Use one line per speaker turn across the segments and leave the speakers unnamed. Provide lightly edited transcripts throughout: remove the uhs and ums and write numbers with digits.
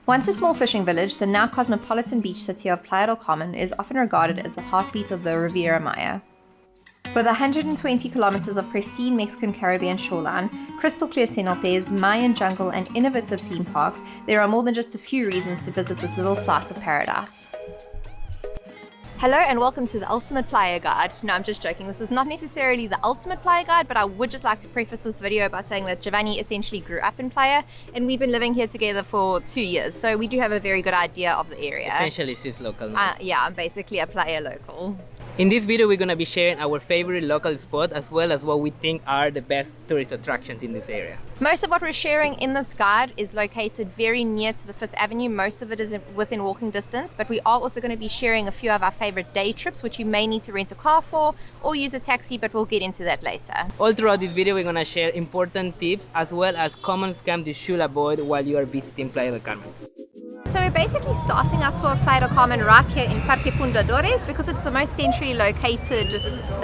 Once a small fishing village, the now cosmopolitan beach city of Playa del Carmen is often regarded as the heartbeat of the Riviera Maya. With 120 kilometers of pristine Mexican Caribbean shoreline, crystal clear cenotes, Mayan jungle, and innovative theme parks, there are more than just a few reasons to visit this little slice of paradise. Hello and welcome to the Ultimate Playa Guide. No, I'm just joking. This is not necessarily the ultimate Playa Guide, but I would just like to preface this video by saying that 𝗁𝗍𝗂 essentially grew up in Playa and we've been living here together for 2 years, so we do have a very good idea of the area.
Essentially, she's local.
Yeah, I'm basically a Playa local.
In this video, we're going to be sharing our favorite local spot as well as what we think are the best tourist attractions in this area.
Most of what we're sharing in this guide is located very near to the 5th Avenue. Most of it is within walking distance, but we are also going to be sharing a few of our favorite day trips, which you may need to rent a car for or use a taxi, but we'll get into that later.
All throughout this video, we're going to share important tips as well as common scams you should avoid while you are visiting Playa del Carmen.
So we're basically starting our tour of Playa del Carmen right here in Parque Fundadores because it's the most centrally located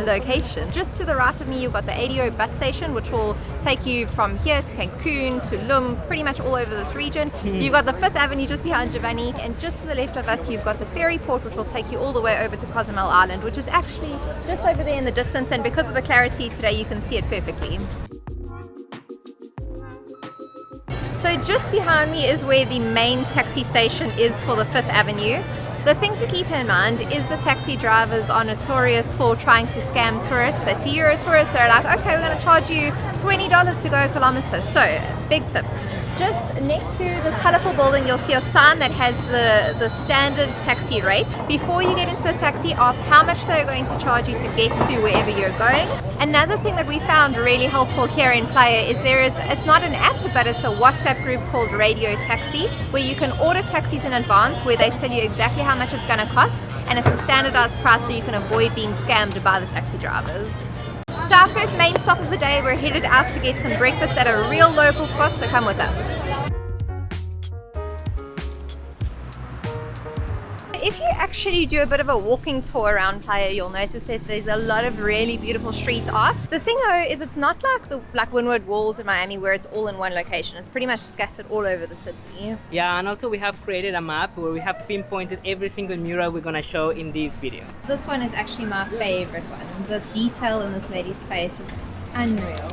location. Just to the right of me, you've got the 𝗩𝗵𝗶𝗀 bus station, which will take you from here to Cancun, to 𝗪𝗵𝗶𝗀, pretty much all over this region. You've got the 5th Avenue just behind 𝗁𝗍𝗂, and just to the left of us, you've got the ferry port, which will take you all the way over to Cozumel Island, which is actually just over there in the distance, and because of the clarity today, you can see it perfectly. So just behind me is where the main taxi station is for the 5th Avenue. The thing to keep in mind is the taxi drivers are notorious for trying to scam tourists. They see you're a tourist, they're like, okay, we're going to charge you $20 to go a kilometer. So, big tip. Just next to this colorful building, you'll see a sign that has the standard taxi rate. Before you get into the taxi, ask how much they're going to charge you to get to wherever you're going. Another thing that we found really helpful here in Playa is it's not an app, but it's a WhatsApp group called Radio Taxi, where you can order taxis in advance, where they tell you exactly how much it's going to cost, and it's a standardized price so you can avoid being scammed by the taxi drivers. So our first main stop of the day, we're headed out to get some breakfast at a real local spot, so come with us. If you actually do a bit of a walking tour around Playa, you'll notice that there's a lot of really beautiful street art. The thing though is it's not like the windward walls in Miami where it's all in one location. It's pretty much scattered all over the city.
Yeah, and also we have created a map where we have pinpointed every single mural we're going to show in this video.
This one is actually my favorite one. The detail in this lady's face is unreal.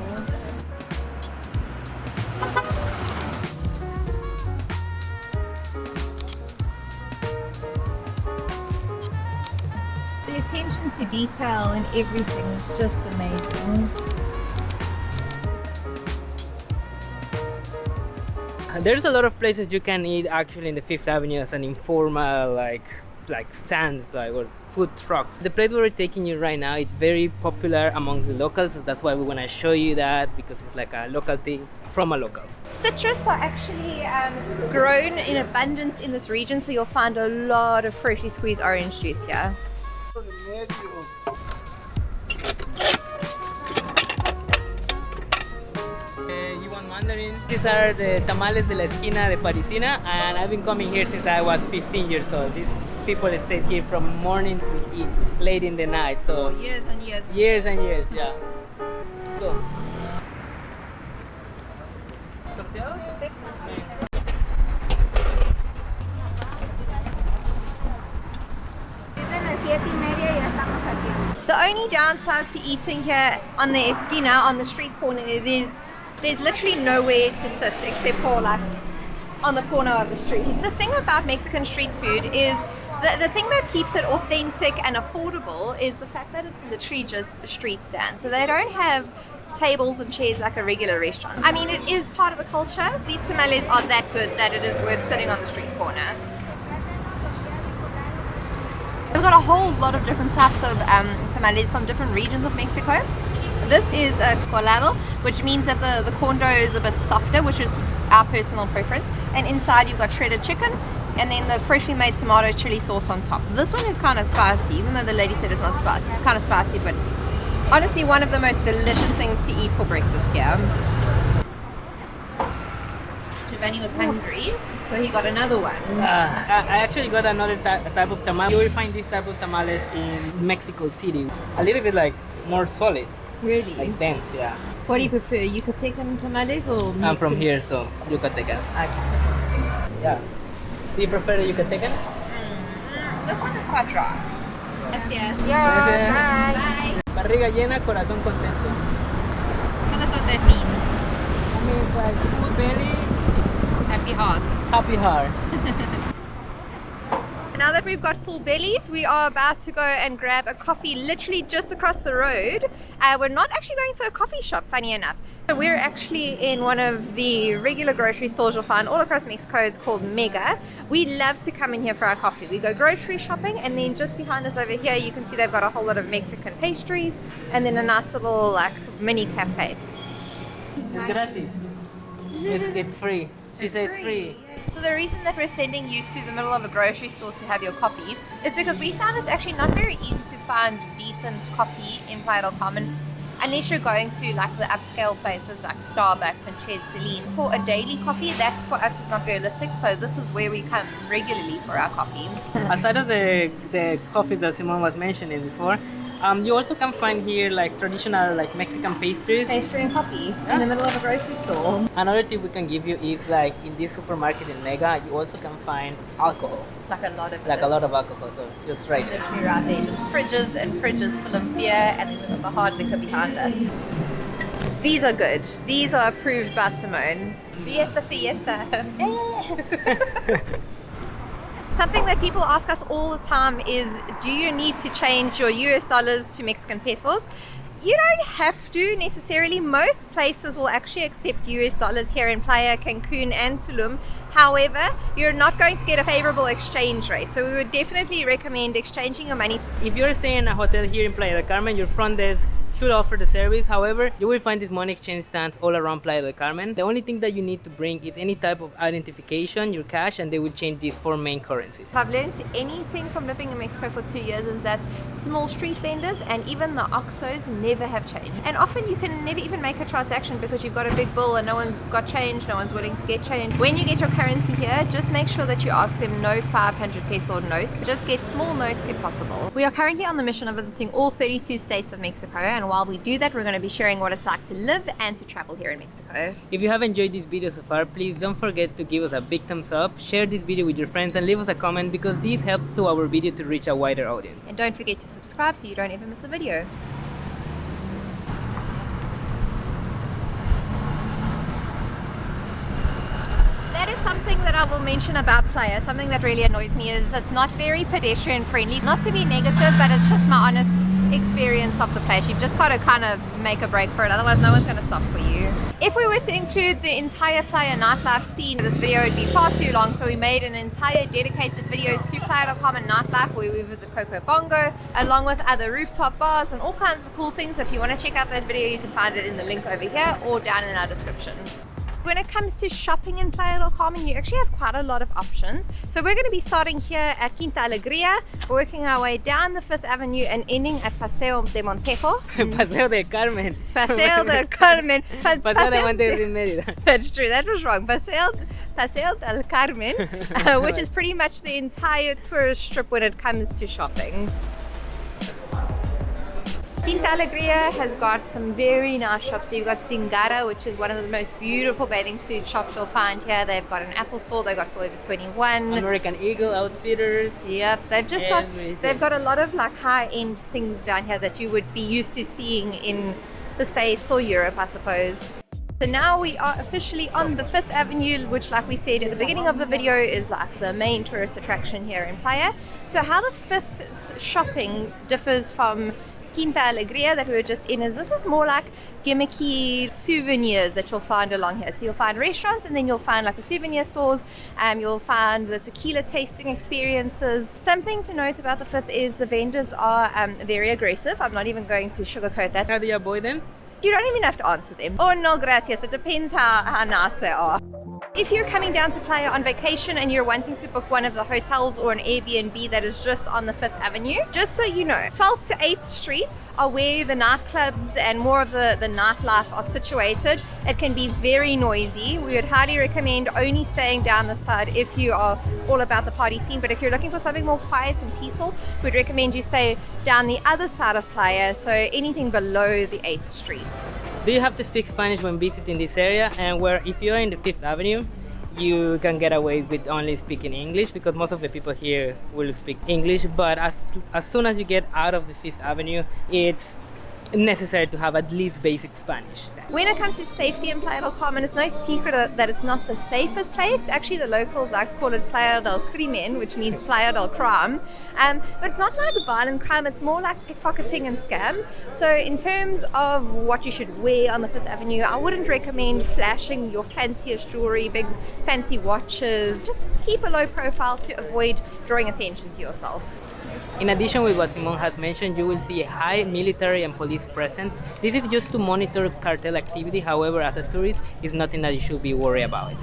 The attention to detail and everything is just amazing.
There's a lot of places you can eat actually in the 5th Avenue as an informal like stands or food trucks. The place where we're taking you right now is very popular amongst the locals, so that's why we want to show you that, because it's like a local thing from a local.
Citrus are actually grown in abundance in this region, so you'll find a lot of freshly squeezed orange juice here.
You want mandarin? These are the tamales de la esquina de Parisina, and I've been coming here since I was 15 years old. These people stayed here from morning to late in the night. So
years and years.
Years and years, yeah. Let's go. ¿Torteados?
Sí. The only downside to eating here on the esquina, on the street corner, is there's literally nowhere to sit except for like on the corner of the street. The thing about Mexican street food is the thing that keeps it authentic and affordable is the fact that it's literally just a street stand. So they don't have tables and chairs like a regular restaurant. I mean, it is part of the culture. These tamales are that good that it is worth sitting on the street corner. We've got a whole lot of different types of tamales from different regions of Mexico. This is a colado, which means that the corn dough is a bit softer, which is our personal preference. And inside you've got shredded chicken, and then the freshly made tomato chili sauce on top. This one is kind of spicy, even though the lady said it's not spicy. It's kind of spicy, but honestly one of the most delicious things to eat for breakfast here. 𝗁𝗍𝗂 was hungry, so he got another one.
I actually got another type of tamale. You will find this type of tamales in Mexico City. A little bit like more solid.
Really?
Like dense, yeah.
What do you prefer, Yucatecan tamales or Mexican?
I'm from here, so Yucatecan.
Okay.
Yeah. Do you prefer the yucatecan?
This one is quite dry. Yes.
Bye. Barriga llena, corazón contento.
So that's what that means.
I mean, it's like full belly,
Happy hearts.
happy heart.
Now that we've got full bellies, we are about to go and grab a coffee literally just across the road. We're not actually going to a coffee shop, funny enough. So we're actually in one of the regular grocery stores you'll find all across Mexico. It's called Mega. We love to come in here for our coffee. We go grocery shopping, and then just behind us over here you can see they've got a whole lot of Mexican pastries and then a nice little like mini cafe.
It's gratis. It's free. She says free.
So the reason that we're sending you to the middle of a grocery store to have your coffee is because we found it's actually not very easy to find decent coffee in Playa del Carmen unless you're going to like the upscale places like Starbucks and 𝗪𝗓𝗄. For a daily coffee, that for us is not realistic, so this is where we come regularly for our coffee.
Aside of the coffees that Simone was mentioning before, you also can find here like traditional like Mexican pastries.
Pastry and coffee in the middle of a grocery store.
Another tip we can give you is like in this supermarket in Mega, you also can find alcohol.
Like a lot of
alcohol, so just right there.
Literally right there, just fridges and fridges full of beer, and then we've got the hard liquor behind us. These are good. These are approved by Simone. Fiesta. Something that people ask us all the time is, do you need to change your US dollars to Mexican pesos? You don't have to necessarily. Most places will actually accept US dollars here in Playa, Cancun and Tulum. However, you're not going to get a favorable exchange rate. So we would definitely recommend exchanging your money.
If you're staying in a hotel here in Playa del Carmen, your front desk should offer the service. However, you will find these money exchange stands all around Playa del Carmen. The only thing that you need to bring is any type of identification, your cash, and they will change these 4 main currencies.
If I've learned anything from living in Mexico for 2 years is that small street vendors and even the OXXOs never have changed. And often you can never even make a transaction because you've got a big bill and no one's got change, no one's willing to get change. When you get your currency here, just make sure that you ask them no 500 peso notes. Just get small notes if possible. We are currently on the mission of visiting all 32 states of Mexico, and while we do that, we're going to be sharing what it's like to live and to travel here in Mexico.
If you have enjoyed this video so far, please don't forget to give us a big thumbs up, share this video with your friends, and leave us a comment because this helps to our video to reach a wider audience.
And don't forget to subscribe so you don't ever miss a video. That is something that I will mention about Playa. Something that really annoys me is it's not very pedestrian friendly. Not to be negative, but it's just my honest experience of the place. You've just got to kind of make a break for it, otherwise no one's going to stop for you. If we were to include the entire Playa nightlife scene, this video would be far too long, so we made an entire dedicated video to Playa del Carmen nightlife where we visit 𝗁𝗁𝗁𝗁, along with other rooftop bars and all kinds of cool things. If you want to check out that video, you can find it in the link over here or down in our description. When it comes to shopping in Playa del Carmen, you actually have quite a lot of options. So we're going to be starting here at Quinta Alegría, working our way down the 5th Avenue and ending at Paseo de Montejo.
Paseo del Carmen.
Paseo del Carmen.
Paseo de Montejo in Mérida.
That's true, that was wrong. Paseo del Carmen, which is pretty much the entire tourist strip when it comes to shopping. Quinta Alegría has got some very nice shops. So you've got Zingara, which is one of the most beautiful bathing suit shops you'll find here. They've got an Apple store, they've got Forever 21.
American Eagle outfitters.
Yep, they've got a lot of like high-end things down here that you would be used to seeing in the States or Europe, I suppose. So now we are officially on the 5th Avenue, which like we said at the beginning of the video is like the main tourist attraction here in Playa. So how the 5th shopping differs from Quinta Alegría that we were just in is this is more like gimmicky souvenirs that you'll find along here. So you'll find restaurants and then you'll find like the souvenir stores, you'll find the tequila tasting experiences. Something to note about the 5th is the vendors are very aggressive. I'm not even going to sugarcoat that.
How do you avoid them?
You don't even have to answer them. Oh no, gracias. It depends how nice they are. If you're coming down to Playa on vacation and you're wanting to book one of the hotels or an Airbnb that is just on the 5th Avenue, just so you know, 12th to 8th Street are where the nightclubs and more of the nightlife are situated. It can be very noisy. We would highly recommend only staying down the side if you are all about the party scene, but if you're looking for something more quiet and peaceful, we'd recommend you stay down the other side of Playa, so anything below the 8th Street.
Do you have to speak Spanish when visiting this area? And where if you're in the 5th Avenue, you can get away with only speaking English, because most of the people here will speak English. But as soon as you get out of the Fifth Avenue, it's necessary to have at least basic Spanish.
When it comes to safety in Playa del Carmen, it's no secret that it's not the safest place. Actually, the locals like to call it Playa del Crimen, which means Playa del Crime. But it's not like violent crime, it's more like pickpocketing and scams. So in terms of what you should wear on the Fifth Avenue, I wouldn't recommend flashing your fanciest jewelry, big fancy watches. Just keep a low profile to avoid drawing attention to yourself.
In addition with what Simon has mentioned, you will see a high military and police presence. This is just to monitor cartel activity. However, as a tourist, it's nothing that you should be worried about.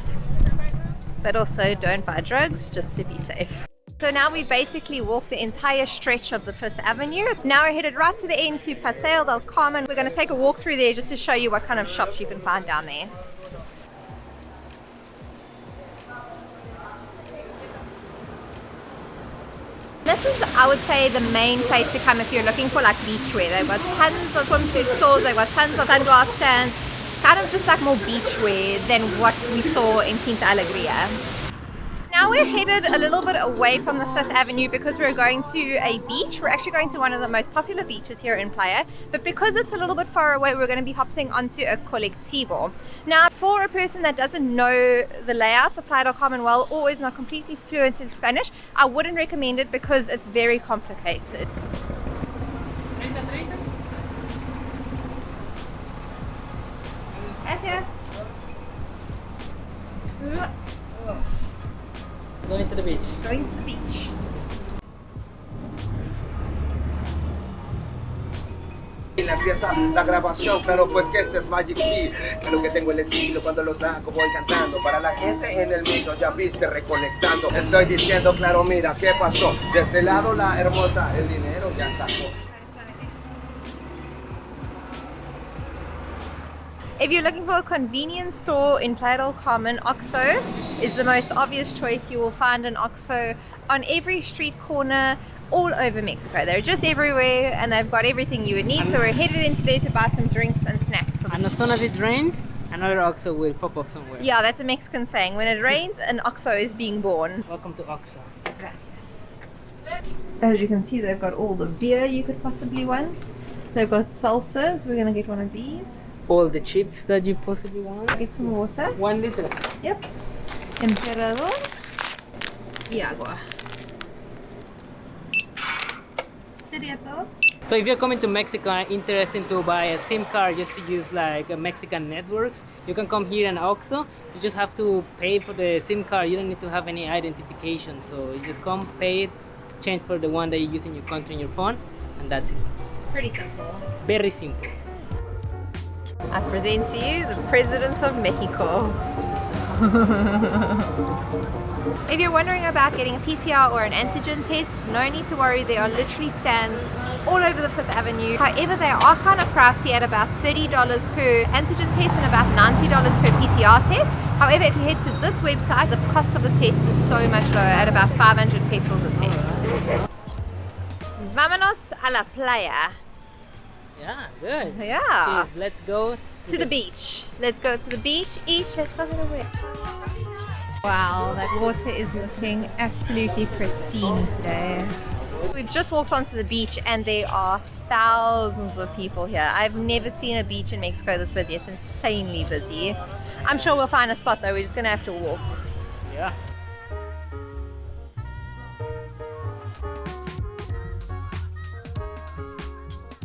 But also don't buy drugs, just to be safe. So now we basically walked the entire stretch of the Fifth Avenue. Now we're headed right to the end to Paseo del Carmen. We're going to take a walk through there just to show you what kind of shops you can find down there. This is, I would say, the main place to come if you're looking for like beachwear. They've got tons of swimsuit stores, they've got tons of sunglass stands, kind of just like more beachwear than what we saw in Quinta Alegria. Now we're headed a little bit away from the Fifth Avenue because we're going to a beach. We're actually going to one of the most popular beaches here in Playa, but because it's a little bit far away, we're going to be hopping onto a colectivo. Now, for a person that doesn't know the layouts of Playa del Carmen well, or is not completely fluent in Spanish, I wouldn't recommend it because it's very complicated. Gracias.
Going to the beach.
Going to the beach.
La empieza la grabación, pero pues que este es 𝗪𝗵𝗁𝗁, que lo que tengo el estilo cuando lo saco voy cantando para la gente en el micro, ya viste reconectando, estoy diciendo claro, mira qué pasó, de este lado la hermosa, el dinero ya sacó.
If you're looking for a convenience store in Playa del Carmen, OXXO is the most obvious choice. You will find an OXXO on every street corner all over Mexico. They're just everywhere and they've got everything you would need. So we're headed into there to buy some drinks and snacks for the
And as soon as it rains, another OXXO will pop up somewhere.
Yeah, that's a Mexican saying. When it rains, an OXXO is being born.
Welcome to OXXO.
Gracias. As you can see, they've got all the beer you could possibly want. They've got salsas. We're going to get one of these.
All the chips that you possibly want.
Get some water.
1 liter.
Yep. Emperador. Y agua. Sería todo.
So if you're coming to Mexico and interested to buy a SIM card just to use like Mexican networks, you can come here in OXXO. You just have to pay for the SIM card. You don't need to have any identification. So you just come, pay it, change for the one that you use in your country in your phone, and that's it.
Pretty simple.
Very simple.
I present to you the President of Mexico. If you're wondering about getting a PCR or an antigen test, no need to worry. There are literally stands all over the Fifth Avenue. However, they are kind of pricey at about $30 per antigen test and about $90 per PCR test. However, if you head to this website, the cost of the test is so much lower at about 500 pesos a test. Vámonos a la playa.
Yeah, good.
Yeah.
Cheers. Let's go
To the beach. Let's go to the beach. Let's go to the west. Wow, that water is looking absolutely pristine today. We've just walked onto the beach and there are thousands of people here. I've never seen a beach in Mexico this busy. It's insanely busy. I'm sure we'll find a spot though. We're just gonna have to walk.
Yeah.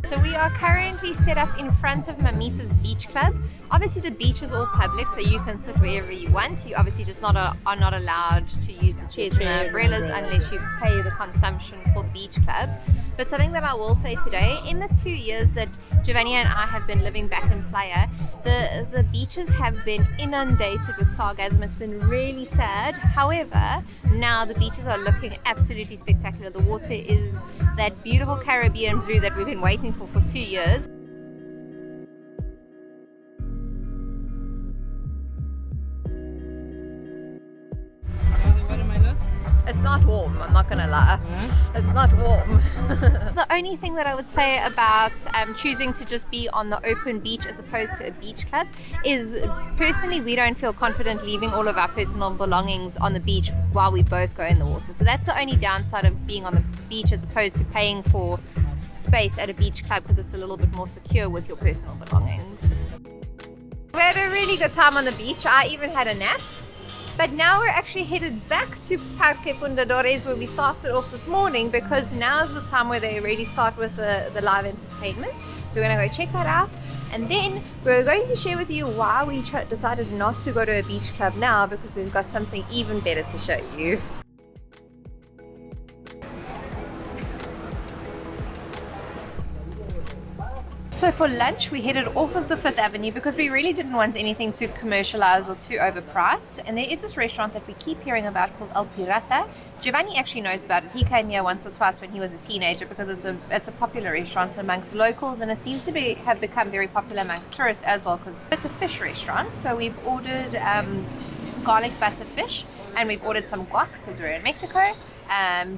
So we are currently set up in front of Mamitas Beach Club. Obviously the beach is all public, so you can sit wherever you want. You obviously just are not allowed to use the chairs and the umbrellas unless you pay the consumption for the beach club. But something that I will say today, in the 2 years that Giovanni and I have been living back in Playa, the beaches have been inundated with sargassum. It's been really sad. However, now the beaches are looking absolutely spectacular. The water is that beautiful Caribbean blue that we've been waiting for 2 years. It's not warm, I'm not gonna lie. It's not warm. The only thing that I would say about choosing to just be on the open beach as opposed to a beach club is, personally, we don't feel confident leaving all of our personal belongings on the beach while we both go in the water. So that's the only downside of being on the beach as opposed to paying for space at a beach club, because it's a little bit more secure with your personal belongings. We had a really good time on the beach. I even had a nap. But now we're actually headed back to Parque Fundadores, where we started off this morning, because now is the time where they really start with the live entertainment. So we're going to go check that out. And then we're going to share with you why we decided not to go to a beach club now, because we've got something even better to show you. So for lunch, we headed off of the 5th Avenue because we really didn't want anything too commercialized or too overpriced. And there is this restaurant that we keep hearing about called 𝗪𝗵𝗁𝗁. Giovanni actually knows about it. He came here once or twice when he was a teenager, because it's a popular restaurant amongst locals, and it seems to have become very popular amongst tourists as well, because it's a fish restaurant. So we've ordered garlic butter fish, and we've ordered some guac because we're in Mexico.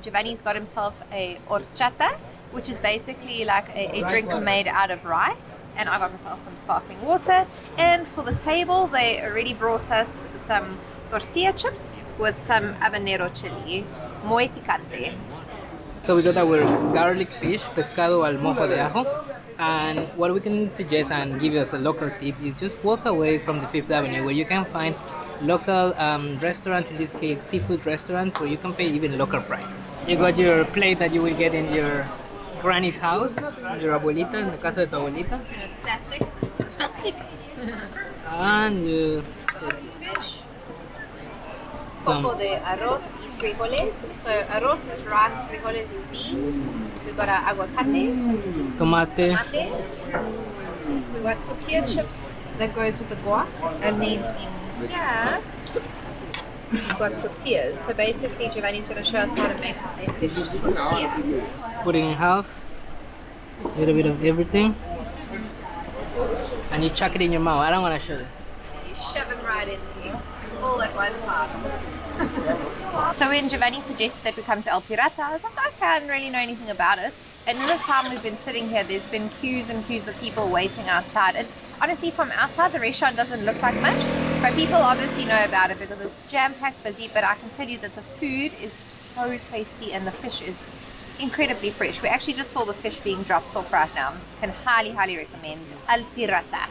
Giovanni's got himself a horchata, which is basically like a drink made out of rice, and I got myself some sparkling water. And for the table, they already brought us some tortilla chips with some habanero chili, muy picante.
So we got our garlic fish, pescado al mojo de ajo, and what we can suggest and give you as a local tip is just walk away from the 5th Avenue, where you can find local restaurants, in this case seafood restaurants, where you can pay even local prices. You got your plate that you will get in your granny's house, your abuelita, in the casa de tu abuelita.
And it's plastic. Plastic.
And
Fish. Poco de arroz y frijoles. So arroz is rice, frijoles is beans. We got our aguacate.
tomate.
We got tortilla chips that goes with the guac. And then in here, we've got tortillas. So basically, Giovanni's going to show us how to make a fish tortilla.
Put it in half, a little bit of everything, and you chuck it in your mouth. I don't want to show it.
You shove them right in there, all at one time. So when Giovanni suggested that we come to 𝗪𝗵𝗁𝗁, I was like, okay, I didn't really know anything about it. And in the time we've been sitting here, there's been queues and queues of people waiting outside. And honestly, from outside, the restaurant doesn't look like much, but people obviously know about it because it's jam-packed busy. But I can tell you that the food is so tasty and the fish is incredibly fresh. We actually just saw the fish being dropped off right now. Can highly recommend 𝗪𝗵𝗁𝗁.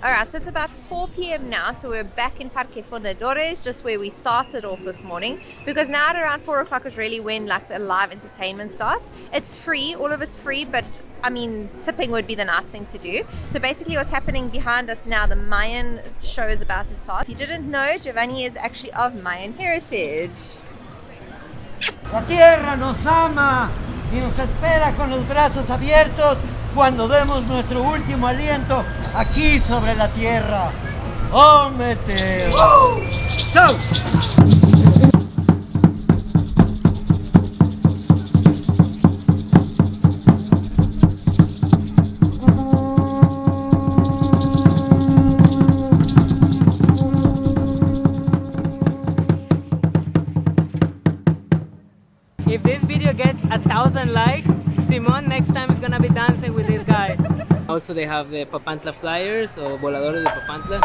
Alright, so it's about 4 p.m. now, so we're back in Parque Fundadores, just where we started off this morning, because now at around 4 o'clock is really when like the live entertainment starts. It's free, all of it's free, but I mean, tipping would be the nice thing to do. So basically what's happening behind us now, the Mayan show is about to start. If you didn't know, Giovanni is actually of Mayan heritage.
La tierra nos ama y nos espera con los brazos abiertos cuando demos nuestro último aliento aquí sobre la tierra. 𝗁𝗵𝗁𝗁. ¡Chao!
If this video gets 1,000 likes, Simon next time is gonna be dancing with this guy. Also, they have the Papantla flyers, or Voladores de Papantla.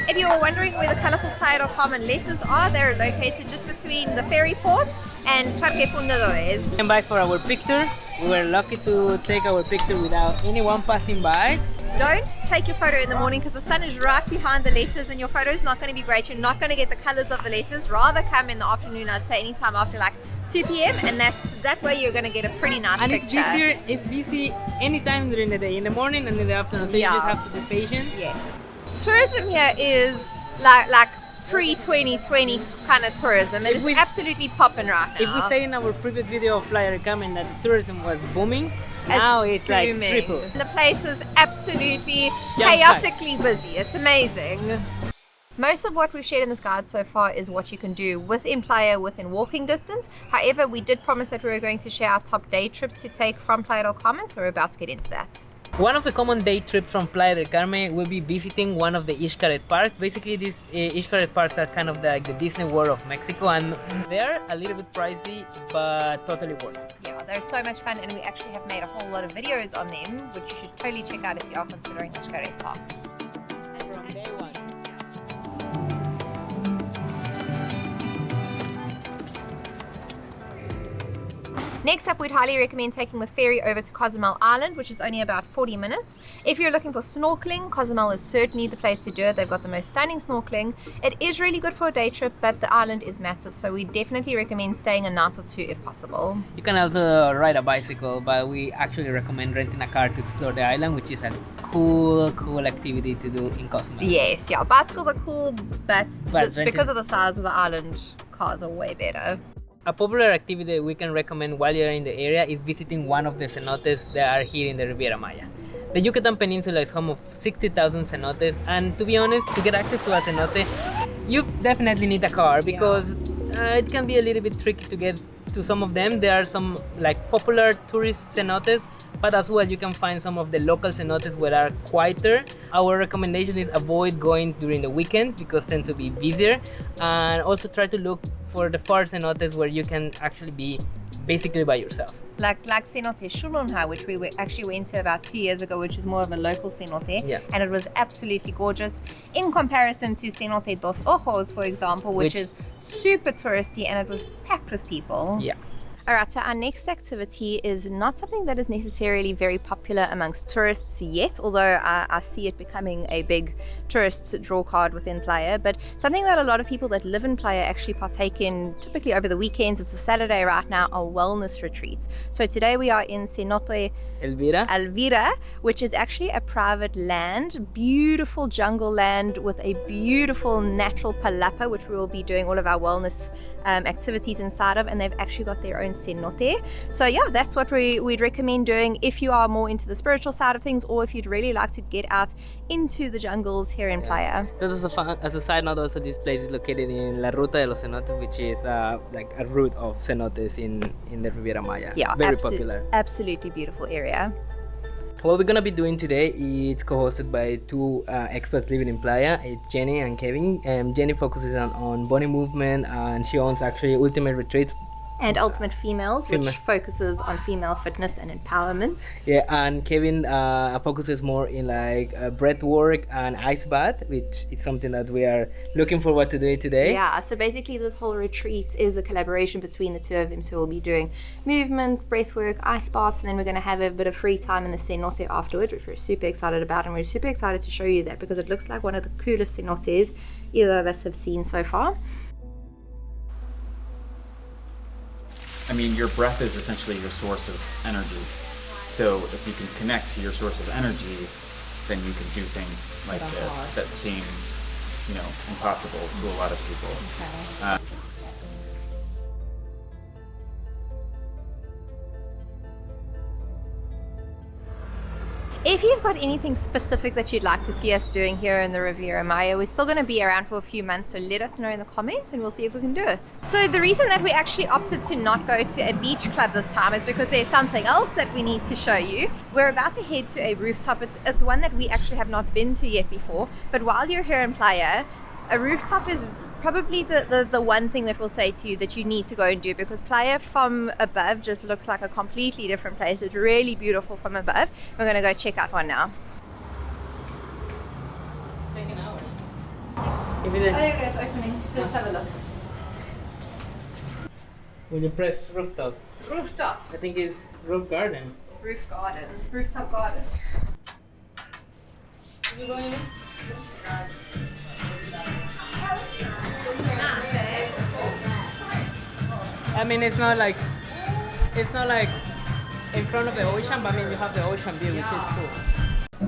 If you were wondering where the colorful Playa del Carmen letters are, they're located just between the ferry port and Parque Fundadores.
Came by for our picture. We were lucky to take our picture without anyone passing by.
Don't take your photo in the morning because the sun is right behind the letters and your photo is not going to be great. You're not going to get the colors of the letters. Rather come in the afternoon, I'd say anytime after like 2 p.m. and that way you're going to get a pretty nice picture.
And it's busy anytime during the day, in the morning and in the afternoon, so you just have to be patient.
Yes. Tourism here is like pre-2020 kind of tourism. It is absolutely popping right now.
If we say in our previous video of Playa del Carmen that the tourism was booming, now it's like triple.
The place is absolutely chaotically busy. It's amazing. Most of what we've shared in this guide so far is what you can do within Playa within walking distance. However, we did promise that we were going to share our top day trips to take from Playa del Carmen, so we're about to get into that.
One of the common day trips from Playa del Carmen will be visiting one of the Xcaret Parks. Basically, these Xcaret Parks are kind of like the Disney World of Mexico, and they're a little bit pricey, but totally worth it.
Yeah, they're so much fun, and we actually have made a whole lot of videos on them, which you should totally check out if you are considering Xcaret Parks.
From day one.
Next up, we'd highly recommend taking the ferry over to Cozumel Island, which is only about 40 minutes. If you're looking for snorkeling, Cozumel is certainly the place to do it. They've got the most stunning snorkeling. It is really good for a day trip, but the island is massive, so we definitely recommend staying a night or two if possible.
You can also ride a bicycle, but we actually recommend renting a car to explore the island, which is a cool activity to do in Cozumel.
Yes, yeah, bicycles are cool, but because of the size of the island, cars are way better.
A popular activity we can recommend while you're in the area is visiting one of the cenotes that are here in the Riviera Maya. The Yucatan Peninsula is home of 60,000 cenotes, and to be honest, to get access to a cenote, you definitely need a car because it can be a little bit tricky to get to some of them. There are some like popular tourist cenotes, but as well you can find some of the local cenotes that are quieter. Our recommendation is avoid going during the weekends because they tend to be busier, and also try to look for the far cenotes where you can actually be basically by yourself.
Like 𝗪𝗵𝗶𝗀𝗪, which we actually went to about 2 years ago, which is more of a local cenote, and it was absolutely gorgeous in comparison to Cenote 𝗁𝗏𝗁, for example, which is super touristy, and it was packed with people.
Yeah.
Alright, so our next activity is not something that is necessarily very popular amongst tourists yet, although I see it becoming a big tourist draw card within Playa, but something that a lot of people that live in Playa actually partake in typically over the weekends. It's a Saturday right now, a wellness retreat. So today we are in Cenote 𝗪𝗵𝗁, which is actually a private land, beautiful jungle land with a beautiful natural palapa, which we will be doing all of our wellness activities inside of, and they've actually got their own cenote. So yeah, that's what we'd recommend doing if you are more into the spiritual side of things, or if you'd really like to get out into the jungles here in Playa.
As a side note, also this place is located in La Ruta de los Cenotes, which is like a route of cenotes in the Riviera Maya.
Yeah,
very popular.
Absolutely beautiful area.
What we're gonna be doing today is co-hosted by two experts living in Playa. It's Jenny and Kevin. Jenny focuses on body movement, and she owns actually Ultimate Retreats.
And Ultimate Females, which focuses on female fitness and empowerment.
Yeah, and Kevin focuses more in like breath work and ice bath, which is something that we are looking forward to doing today.
Yeah, so basically this whole retreat is a collaboration between the two of them. So we'll be doing movement, breath work, ice baths, and then we're going to have a bit of free time in the cenote afterwards, which we're super excited about. And we're super excited to show you that because it looks like one of the coolest cenotes either of us have seen so far.
I mean, your breath is essentially your source of energy. So if you can connect to your source of energy, then you can do things like this that seem, you know, impossible to a lot of people. Okay.
If you've got anything specific that you'd like to see us doing here in the Riviera Maya, we're still going to be around for a few months, so let us know in the comments and we'll see if we can do it. So the reason that we actually opted to not go to a beach club this time is because there's something else that we need to show you. We're about to head to a rooftop. It's one that we actually have not been to yet before, but while you're here in Playa, a rooftop is probably the one thing that we'll say to you that you need to go and do, because Playa from above just looks like a completely different place. It's really beautiful from above. We're going to go check out one now.
Take an hour.
Oh, there you go, it's opening. Let's have a look.
When you press rooftop.
Rooftop.
I think it's roof garden.
Roof garden. Rooftop garden.
Are you going in? I mean, it's not like in front of the ocean, but I mean you have the ocean view, which is cool.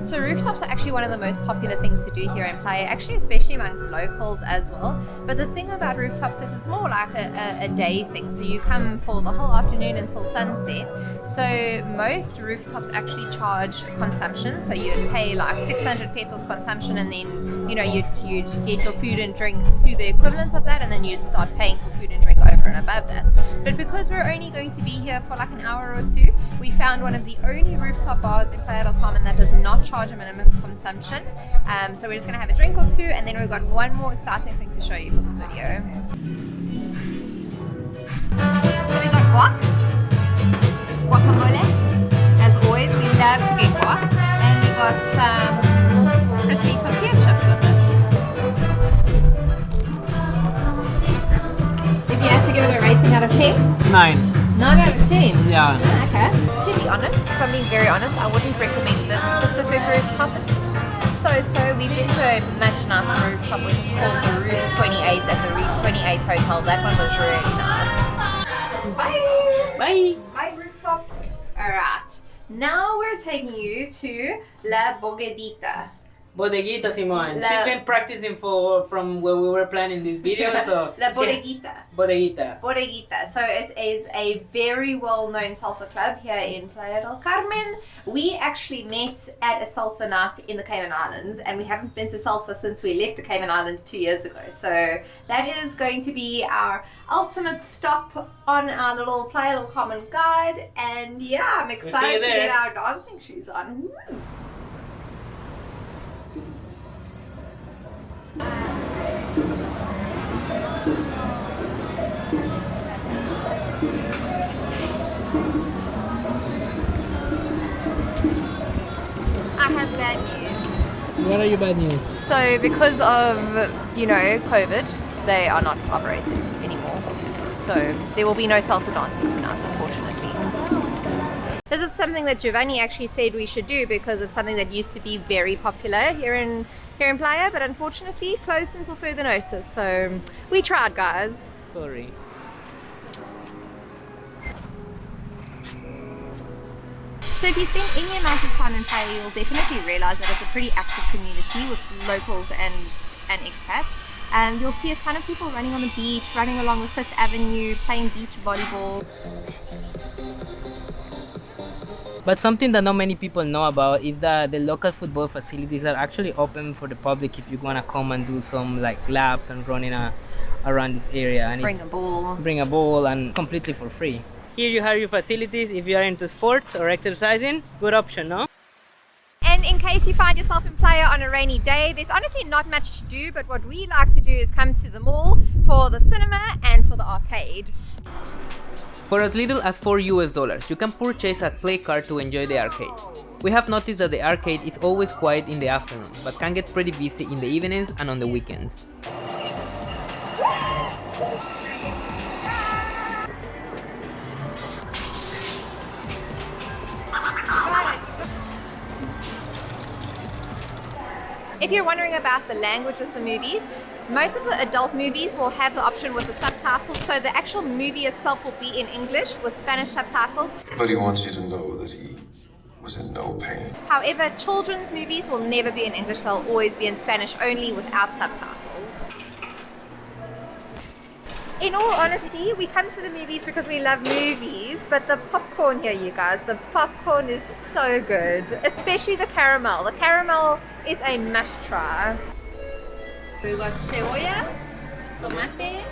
So rooftops are actually one of the most popular things to do here in Playa, actually especially amongst locals as well. But the thing about rooftops is it's more like a day thing. So you come for the whole afternoon until sunset. So most rooftops actually charge consumption. So you'd pay like 600 pesos consumption, and then you'd get your food and drink to the equivalent of that, and then you'd start paying for food and drink over and above that. But because we're only going to be here for like an hour or two, we found one of the only rooftop bars in Playa del Carmen that does not charge a minimum consumption. So we're just going to have a drink or two, and then we've got one more exciting thing to show you for this video. So we got guac, guacamole. As always, we love to get guac, and we got some crispy tortilla chips with it. If you had to give it a rating out of 10?
9.
9 out of 10?
Yeah.
Ah, okay. To be honest, if I'm being very honest, I wouldn't recommend this specific rooftop. It's so. We've been to a much nicer rooftop, which is called the Roof 28 at the Roof 28 Hotel. That one was really nice. Bye!
Bye!
Bye, rooftop. Alright. Now we're taking you to La Bodeguita.
Bodeguita, Simon. She's been practicing from where we were planning this video, so...
La Bodeguita.
Bodeguita.
Bodeguita. So it is a very well-known salsa club here in Playa del Carmen. We actually met at a salsa night in the Cayman Islands, and we haven't been to salsa since we left the Cayman Islands 2 years ago. So that is going to be our ultimate stop on our little Playa del Carmen guide. And yeah, I'm excited to get our dancing shoes on. Woo. I have bad news.
What are your bad news?
So because of, COVID, they are not operating anymore. So there will be no salsa dancing tonight, unfortunately. This is something that Giovanni actually said we should do because it's something that used to be very popular here in Playa, but unfortunately closed until further notice. So we tried, guys.
Sorry.
So if you spend any amount of time in Playa, you'll definitely realize that it's a pretty active community with locals and expats. And you'll see a ton of people running on the beach, running along the 5th Avenue, playing beach volleyball.
But something that not many people know about is that the local football facilities are actually open for the public if you want to come and do some like laps and running around this area. And bring a ball and completely for free. Here you have your facilities if you are into sports or exercising. Good option, no?
And in case you find yourself in Playa on a rainy day, there's honestly not much to do, but what we like to do is come to the mall for the cinema and for the arcade.
For as little as $4 you can purchase a play card to enjoy the arcade. We have noticed that the arcade is always quiet in the afternoon, but can get pretty busy in the evenings and on the weekends.
If you're wondering about the language with the movies, most of the adult movies will have the option with the subtitles, so the actual movie itself will be in English with Spanish subtitles.
But he wants you to know that he was in no pain.
However, children's movies will never be in English, they'll always be in Spanish only without subtitles. In all honesty, we come to the movies because we love movies, but the popcorn here, you guys, the popcorn is so good. Especially the caramel. The caramel is a must try. We've got cebolla, tomate,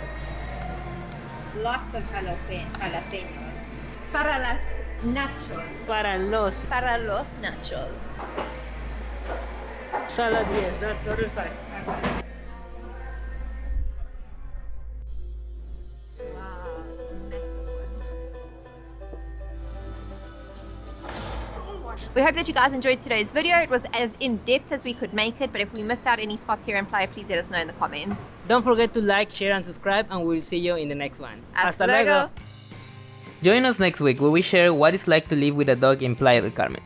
lots of jalapenos. Para las nachos.
Para los
nachos.
Salad, yes, that's the other side.
We hope that you guys enjoyed today's video. It was as in-depth as we could make it, but if we missed out any spots here in Playa, please let us know in the comments.
Don't forget to like, share and subscribe, and we'll see you in the next one.
Hasta luego!
Join us next week where we share what it's like to live with a dog in Playa del Carmen.